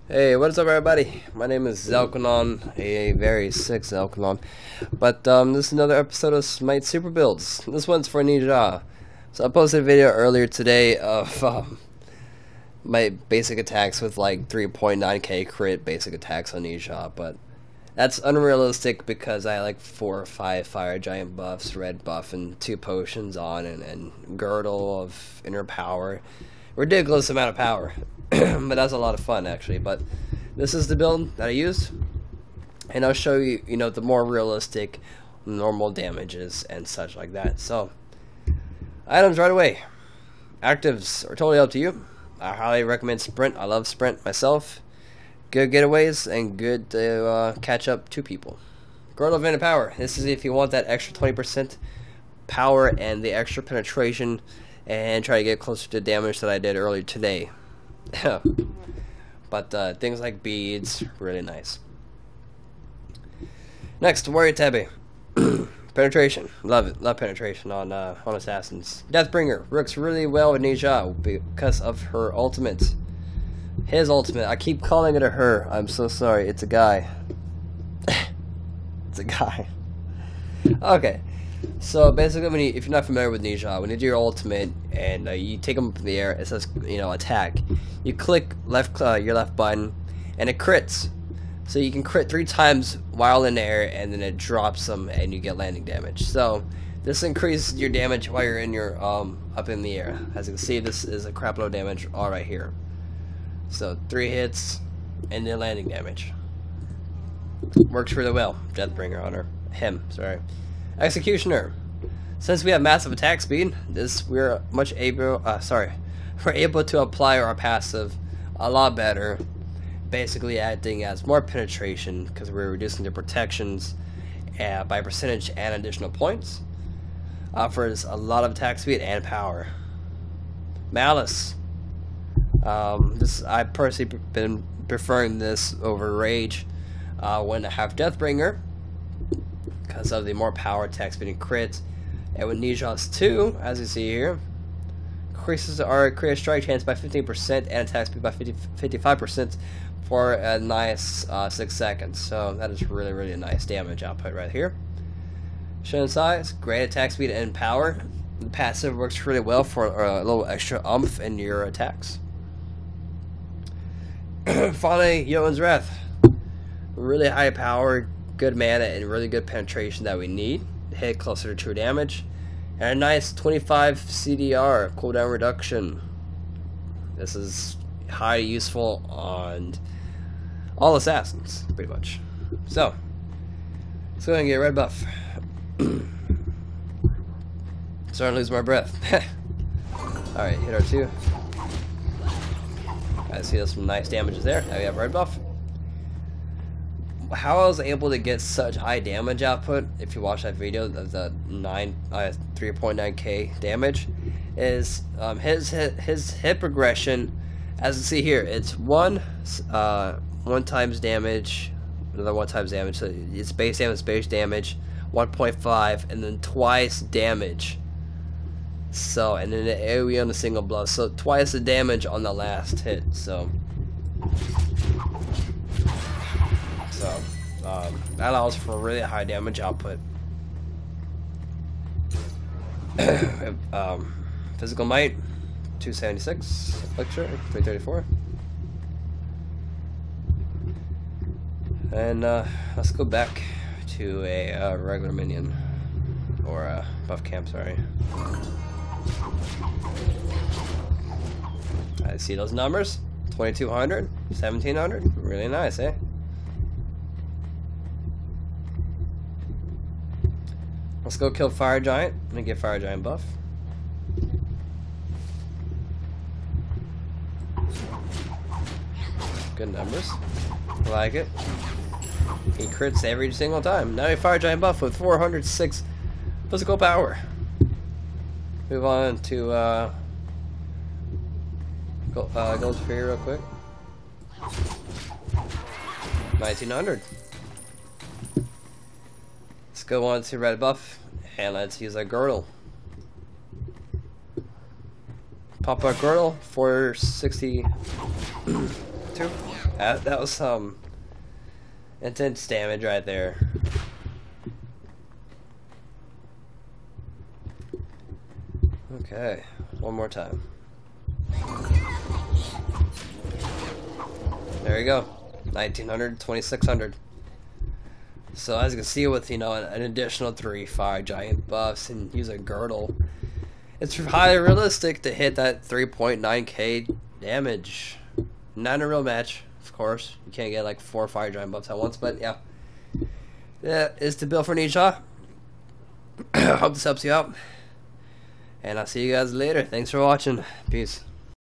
Hey, what is up everybody? My name is Zelkenon, a very sick Zelkenon. But this is another episode of Smite Super Builds. This one's for Ne Zha. So I posted a video earlier today of my basic attacks with like 3.9k crit basic attacks on Ne Zha, but that's unrealistic because I had like 4 or 5 fire giant buffs, red buff, and 2 potions on, and girdle of inner power. Ridiculous amount of power. But that's a lot of fun actually. But this is the build that I used, and I'll show you, the more realistic normal damages and such like that. So items right away. Actives are totally up to you. I highly recommend Sprint. I love Sprint myself. Good getaways and good to catch up to people. Girdle of Inner Power. This is if you want that extra 20% power and the extra penetration, and try to get closer to damage that I did earlier today. But things like beads, really nice. Next, Warrior Tabby. Penetration, love it, love penetration on assassins. Deathbringer works really well with Ne Zha because of her ultimate. His ultimate. I keep calling it a her. I'm so sorry. It's a guy. It's a guy. Okay. So basically, if you're not familiar with Ne Zha, when you do your ultimate and you take them up in the air, it says attack. You click your left button, and it crits. So you can crit 3 times while in the air, and then it drops them, and you get landing damage. So this increases your damage while you're in your up in the air. As you can see, this is a crap load of damage all right here. So 3 hits, and then landing damage. Works really well. Deathbringer on her. Sorry. Executioner. Since we have massive attack speed, we're able to apply our passive a lot better, basically acting as more penetration because we're reducing the protections by percentage and additional points. Offers a lot of attack speed and power. Malice. I personally been preferring this over Rage when I have Deathbringer, because of the more power, attack speed, and crits. And with Ne Zha's 2, as you see here, increases our crit strike chance by 15% and attack speed by 55% for a nice 6 seconds. So that is really, really nice damage output right here. Shown size, great attack speed and power. The passive works really well for a little extra oomph in your attacks. Finally, Yoan's Wrath. Really high power, good mana, and really good penetration that we need to hit closer to true damage, and a nice 25 CDR cooldown reduction. This is highly useful on all assassins pretty much. So let's go ahead and get a red buff. Starting to lose my breath. Alright, hit R2. I see there's some nice damages there. Now we have red buff. How I was able to get such high damage output, if you watch that video, the 3.9k damage, is his hit progression. As you see here, it's one times damage, another 1 times damage. So it's base damage, 1.5, and then twice damage. So, and then the AoE on a single blow. So twice the damage on the last hit. So that allows for really high damage output. Physical might 276, lecture 334, and let's go back to a regular minion, or a buff camp. Sorry. I see those numbers. 2200, 1700, really nice, eh? Let's go kill Fire Giant and get Fire Giant buff. Good numbers. I like it. He crits every single time. Now a Fire Giant buff with 406 physical power. Move on to Gold Sphere real quick. 1900. Let's go on to red buff, and let's use a girdle. Pop a girdle, 460 2. That was some intense damage right there. Okay, one more time. There you go. 1900, 2600. So as you can see, with an additional 3 fire giant buffs and use a girdle, it's highly realistic to hit that 3.9k damage. Not in a real match, of course. You can't get like 4 fire giant buffs at once, but yeah. That is the build for Ne Zha. Hope this helps you out. And I'll see you guys later. Thanks for watching. Peace.